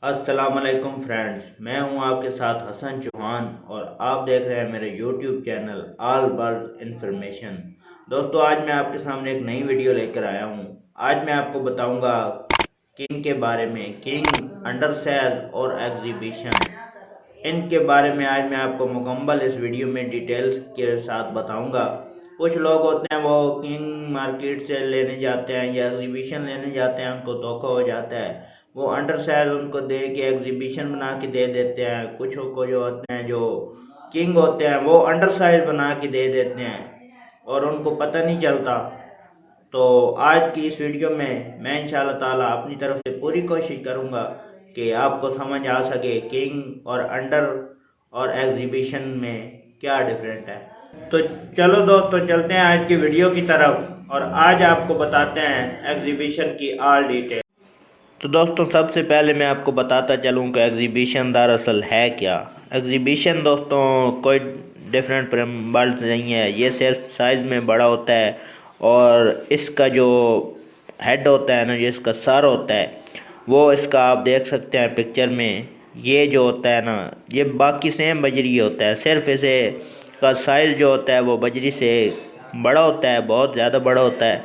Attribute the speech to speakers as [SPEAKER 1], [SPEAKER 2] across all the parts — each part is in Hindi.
[SPEAKER 1] अस्सलाम वालेकुम फ्रेंड्स, मैं हूं आपके साथ हसन चौहान और आप देख रहे हैं मेरे YouTube channel all bird information. दोस्तों, आज मैं आपके सामने एक नई वीडियो लेकर आया हूं। आज मैं आपको बताऊंगा किंग के बारे में, किंग अंडर सेज और एग्जीबिशन। इनके बारे में आज मैं आपको मुकम्मल इस वीडियो में डिटेल्स के साथ बताऊंगा। कुछ लोग होते हैं वो किंग मार्केट से लेने जाते हैं या एग्जीबिशन लेने जाते हैं, उनको धोखा हो जाता है। वो अंडर साइज उनको दे के एग्जीबिशन बना के दे देते हैं। कुछ को जो होते हैं जो किंग होते हैं वो अंडर साइज बना के दे देते हैं और उनको पता नहीं चलता। तो आज की इस वीडियो में मैं इंशाल्लाह ताला अपनी तरफ से पूरी कोशिश करूंगा कि आपको समझ आ सके किंग और अंडर और एग्जीबिशन में क्या डिफरेंट है। तो चलो दोस्तों, चलते हैं आज की वीडियो की तरफ और आज आपको बताते हैं एग्जीबिशन की ऑल डिटेल। तो दोस्तों, सबसे पहले मैं आपको बताता चलूँ कि एग्जीबिशन दरअसल है क्या। एग्जीबिशन दोस्तों कोई डिफरेंट बल्ब नहीं है, ये सिर्फ साइज़ में बड़ा होता है और इसका जो हेड होता है ना, जो इसका सर होता है वो इसका आप देख सकते हैं पिक्चर में। ये जो होता है ना, ये बाकी सेम बजरी होता है, सिर्फ इसे का साइज़ जो होता है वो बजरी से बड़ा होता है, बहुत ज़्यादा बड़ा होता है।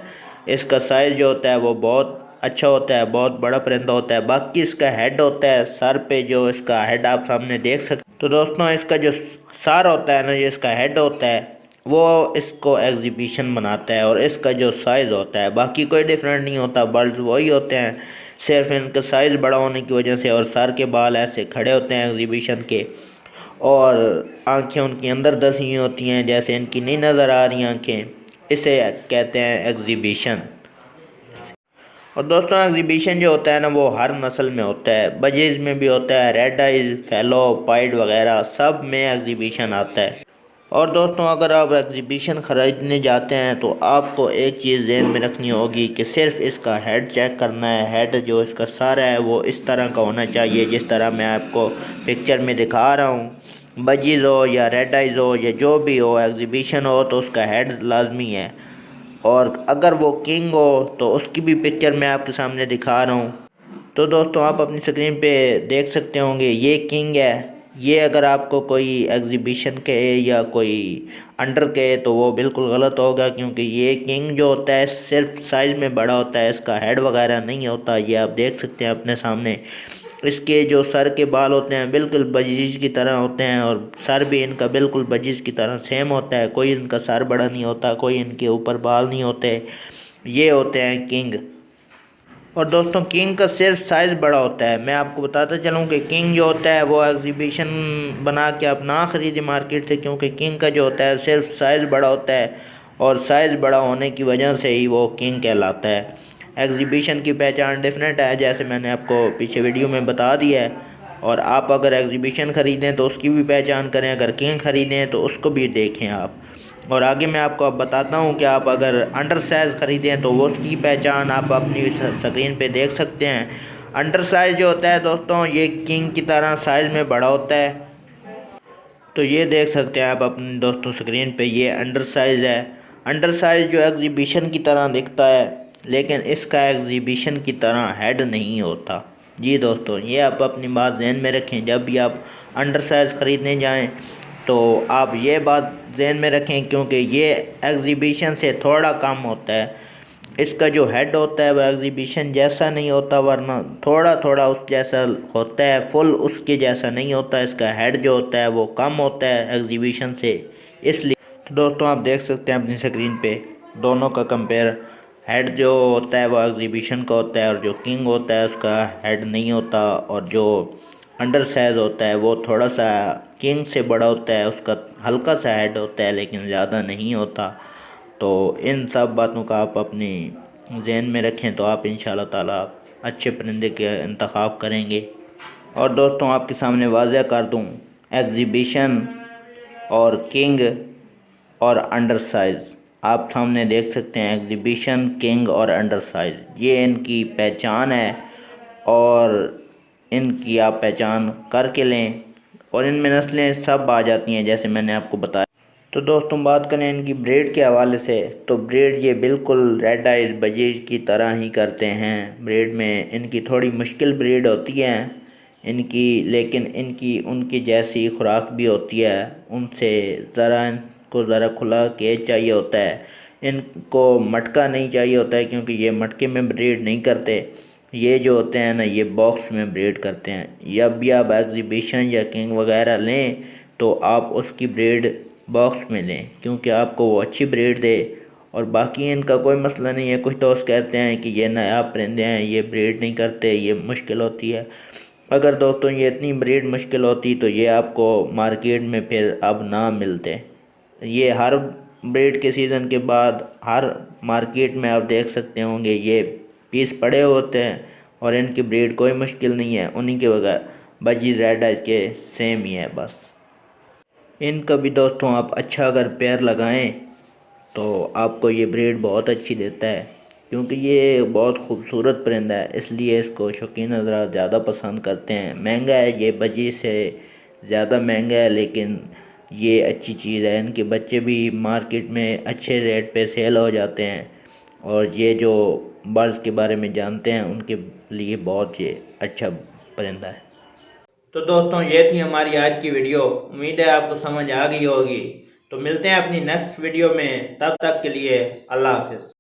[SPEAKER 1] इसका साइज़ जो होता है वो बहुत अच्छा होता है, बहुत बड़ा परिंदा होता है। बाकी इसका हेड होता है, सर पे जो इसका हेड आप सामने देख सकते। तो दोस्तों, इसका जो सर होता है ना, जो इसका हेड होता है वो इसको एग्जीबिशन बनाता है और इसका जो साइज़ होता है बाकी कोई डिफरेंट नहीं होता, बर्ड्स वही होते हैं, सिर्फ इनका साइज़ बड़ा होने की वजह से और सर के बाल ऐसे खड़े होते हैं एग्जीबिशन के, और आंखें उनकी अंदर दसी होती हैं, जैसे इनकी नहीं नज़र आ रही आंखें। इसे कहते हैं एग्जीबिशन। और दोस्तों, एग्जीबिशन जो होता है ना वो हर नस्ल में होता है, बजीज में भी होता है, रेड आइज, फैलो, पाइड वगैरह सब में एग्जीबिशन आता है। और दोस्तों, अगर आप एग्जीबिशन ख़रीदने जाते हैं तो आपको एक चीज़ ज़हन में रखनी होगी कि सिर्फ इसका हेड चेक करना है। हेड जो इसका सर है वो इस तरह का होना चाहिए जिस तरह मैं आपको पिक्चर में दिखा रहा हूँ। बजीज हो या रेड आइज हो या जो भी हो, एग्जीबिशन हो तो उसका हेड लाजमी है। और अगर वो किंग हो तो उसकी भी पिक्चर मैं आपके सामने दिखा रहा हूँ। तो दोस्तों, आप अपनी स्क्रीन पे देख सकते होंगे ये किंग है। ये अगर आपको कोई एग्जीबिशन के या कोई अंडर के तो वो बिल्कुल गलत होगा, क्योंकि ये किंग जो होता है सिर्फ साइज़ में बड़ा होता है, इसका हेड वगैरह नहीं होता। ये आप देख सकते हैं अपने सामने। इसके जो सर के बाल होते हैं बिल्कुल बजिश की तरह होते हैं और सर भी इनका बिल्कुल बजिश की तरह सेम होता है। कोई इनका सर बड़ा नहीं होता, कोई इनके ऊपर बाल नहीं होते। ये होते हैं किंग। और दोस्तों, किंग का सिर्फ साइज़ बड़ा होता है। मैं आपको बताता चलूँ कि किंग जो होता है वो एग्जीबिशन बना के आप ना ख़रीदे मार्केट से, क्योंकि किंग का जो होता है सिर्फ साइज़ बड़ा होता है और साइज़ बड़ा होने की वजह से ही वो किंग कहलाता है। एग्जीबिशन की पहचान डिफरेंट है, जैसे मैंने आपको पीछे वीडियो में बता दिया है। और आप अगर एग्जीबिशन ख़रीदें तो उसकी भी पहचान करें, अगर किंग ख़रीदें तो उसको भी देखें आप। और आगे मैं आपको अब बताता हूँ कि आप अगर अंडर साइज़ ख़रीदें तो वो उसकी पहचान आप अपनी स्क्रीन पे देख सकते हैं। अंडर साइज़ जो होता है दोस्तों, ये किंग की तरह साइज़ में बड़ा होता है। तो ये देख सकते हैं आप अपने दोस्तों स्क्रीन पे, ये अंडर साइज़ है। अंडर साइज़ जो एग्जीबिशन की तरह दिखता है, लेकिन इसका एग्जीबिशन की तरह हेड नहीं होता। जी दोस्तों, ये आप अपनी बात ध्यान में रखें। जब भी आप अंडर साइज़ ख़रीदने जाएं तो आप ये बात ध्यान में रखें, क्योंकि ये एग्जीबिशन से थोड़ा कम होता है। इसका जो हेड होता है वो एग्जीबिशन जैसा नहीं होता, वरना थोड़ा थोड़ा उस जैसा होता है, फुल उसके जैसा नहीं होता। इसका हेड जो होता है वो कम होता है एग्जीबिशन से, इसलिए। तो दोस्तों, आप देख सकते हैं अपनी स्क्रीन पे दोनों का कंपेयर। हेड जो होता है वो एग्जीबिशन का होता है और जो किंग होता है उसका हेड नहीं होता। और जो अंडर साइज होता है वो थोड़ा सा किंग से बड़ा होता है, उसका हल्का सा हेड होता है लेकिन ज़्यादा नहीं होता। तो इन सब बातों का आप अपनी जहन में रखें तो आप इंशाल्लाह ताला अच्छे परिंदे के इंतखाब करेंगे। और दोस्तों, आपके सामने वाज़ह कर दूं, एग्जीबिशन और किंग और अंडर साइज़ आप सामने देख सकते हैं। एग्जीबिशन, किंग और अंडर साइज़ ये इनकी पहचान है और इनकी आप पहचान करके लें और इनमें नस्लें सब आ जाती हैं जैसे मैंने आपको बताया। तो दोस्तों, बात करें इनकी ब्रीड के हवाले से तो ब्रीड ये बिल्कुल रेड आइज बजीज की तरह ही करते हैं। ब्रीड में इनकी थोड़ी मुश्किल ब्रीड होती है, इनकी, लेकिन इनकी उनकी जैसी खुराक भी होती है, उनसे इनको ज़रा खुला केज चाहिए होता है। इनको मटका नहीं चाहिए होता है, क्योंकि ये मटके में ब्रीड नहीं करते। ये जो होते हैं ना, ये बॉक्स में ब्रीड करते हैं। जब भी आप एग्जीबिशन या किंग वगैरह लें तो आप उसकी ब्रीड बॉक्स में लें, क्योंकि आपको वो अच्छी ब्रीड दे। और बाकी इनका कोई मसला नहीं है। कुछ दोस्त कहते हैं कि ये नायाब परिंदे हैं, ये ब्रीड नहीं करते, ये मुश्किल होती है। अगर दोस्तों ये इतनी ब्रीड मुश्किल होती तो ये आपको मार्केट में फिर अब ना मिलते। ये हर ब्रीड के सीज़न के बाद हर मार्केट में आप देख सकते होंगे ये पीस पड़े होते हैं, और इनकी ब्रीड कोई मुश्किल नहीं है। उन्हीं के बगैर बजी रेड आइज के सेम ही है बस। इनका भी दोस्तों आप अच्छा अगर पेयर लगाएं तो आपको ये ब्रीड बहुत अच्छी देता है, क्योंकि ये बहुत खूबसूरत परिंदा है, इसलिए इसको शौकीन हज़रात ज़्यादा पसंद करते हैं। महंगा है, ये बजी से ज़्यादा महंगा है, लेकिन ये अच्छी चीज़ है। इनके बच्चे भी मार्केट में अच्छे रेट पे सेल हो जाते हैं, और ये जो बर्ड्स के बारे में जानते हैं उनके लिए बहुत ये अच्छा परिंदा है। तो दोस्तों ये थी हमारी आज की वीडियो। उम्मीद है आपको समझ आ गई होगी। तो मिलते हैं अपनी नेक्स्ट वीडियो में, तब तक के लिए अल्लाह हाफिज़।